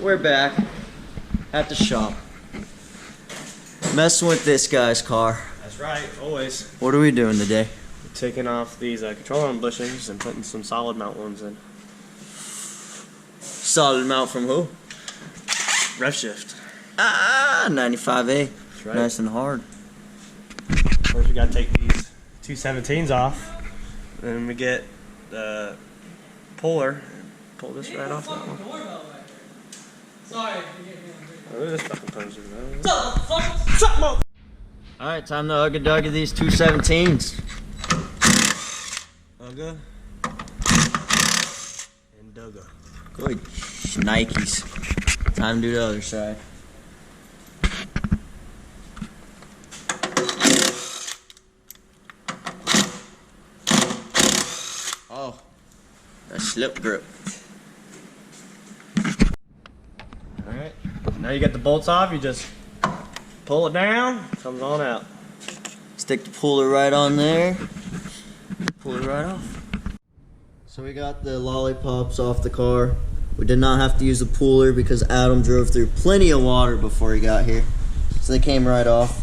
we're back at the shop. Messing with this guy's car. That's right, always. What are we doing today? We're taking off these control arm bushings and putting some solid mount ones in. Solid mount from who? Revshift. 95A. That's right. Nice and hard. First we gotta take these 217s off. Then we get the puller. Pull this right off that one. Sorry. Oh, this fucking poser, man. Alright, time to ugga-dugga these 217s. Ugga. And dugga. Good. Nikes. Time to do the other side. Oh, a slip grip. Alright, now you got the bolts off, you just pull it down, comes on out. Stick the puller right on there. Pull it right off. So we got the lollipops off the car. We did not have to use the puller because Adam drove through plenty of water before he got here. So they came right off.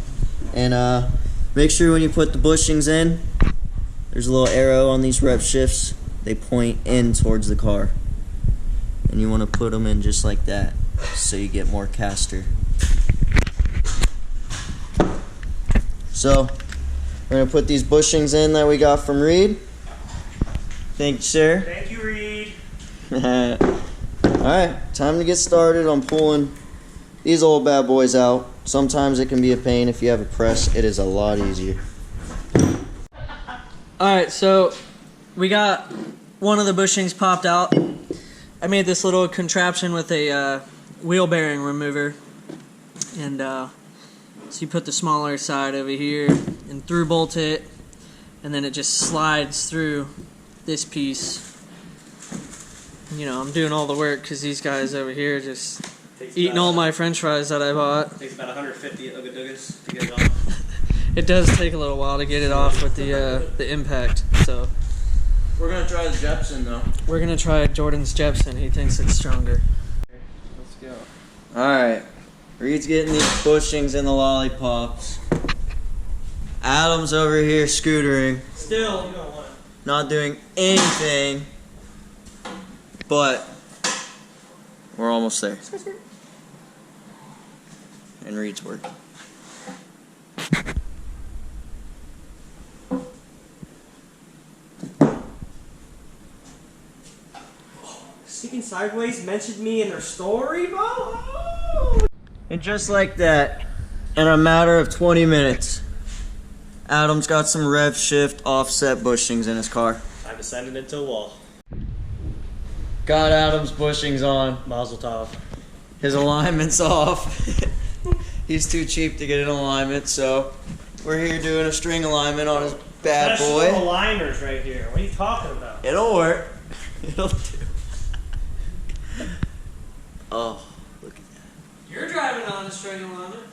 And make sure when you put the bushings in, there's a little arrow on these Revshifts. They point in towards the car. And you want to put them in just like that so you get more caster. So we're going to put these bushings in that we got from Reid. Thank you, sir. Thank you, Reid. Alright, time to get started on pulling these old bad boys out. Sometimes it can be a pain. If you have a press, it is a lot easier. Alright, so we got one of the bushings popped out. I made this little contraption with a wheel bearing remover. And so you put the smaller side over here and through bolt it. And then it just slides through this piece. You know, I'm doing all the work because these guys over here just eating all my french fries that I bought. Takes about 150 ugga-duggas to get it off. It does take a little while to get it off with the impact. So We're going to try the Jepson though. we're going to try Jordan's Jepson. He thinks it's stronger. Let's go. Alright, Reid's getting these bushings and the lollipops. Adam's over here scootering, Still, not doing anything. But we're almost there. And Reid's working. Sicknsideways mentioned me in their story, bro. And just like that, in a matter of 20 minutes, Adam's got some Revshift Offset bushings in his car. Time to send it into a wall. Got Adam's bushings on. Mazel tov. His alignment's off. He's too cheap to get an alignment, so we're here doing a string alignment on his bad boy. Special aligners right here. What are you talking about? It'll work. It'll do. Oh, look at that. you're driving on a string alignment.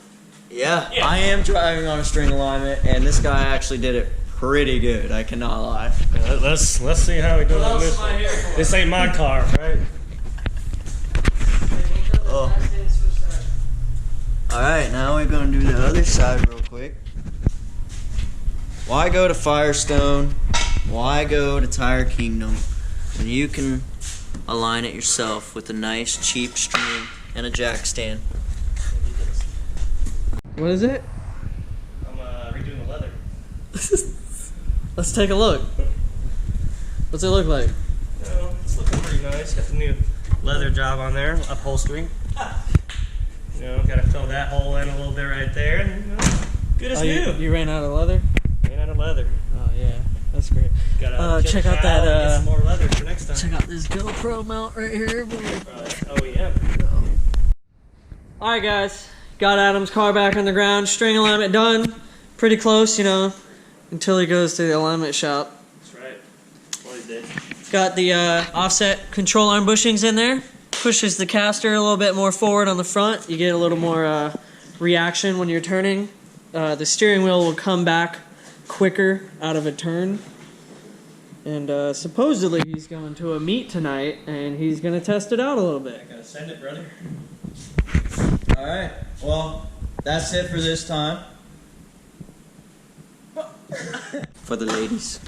Yeah, I am driving on a string alignment, and this guy actually did it pretty good. I cannot lie. Let's see how we do What it. else am I here for? This ain't my car, right? Oh. Alright, now we're going to do the other side real quick. Why go to Firestone? Why go to Tire Kingdom when you can align it yourself with a nice cheap string and a jack stand? What is it? I'm redoing the leather. Let's take a look. What's it look like? Oh, it's looking pretty nice. Got the new leather job on there, upholstery. You know, gotta fill that hole in a little bit right there. And, you know, good as new. You ran out of leather? Ran out of leather. Oh yeah, that's great. Gotta Check out that. get some more leather for next time. Check out this GoPro mount right here. OEM. Alright guys, got Adam's car back on the ground, string alignment done. Pretty close, you know, until he goes to the alignment shop. That's right. What he did. Got the offset control arm bushings in there. Pushes the caster a little bit more forward on the front. You get a little more reaction when you're turning. The steering wheel will come back quicker out of a turn. And supposedly he's going to a meet tonight, and he's going to test it out a little bit. I gotta send it, brother. Alright, well, that's it for this time. For the ladies.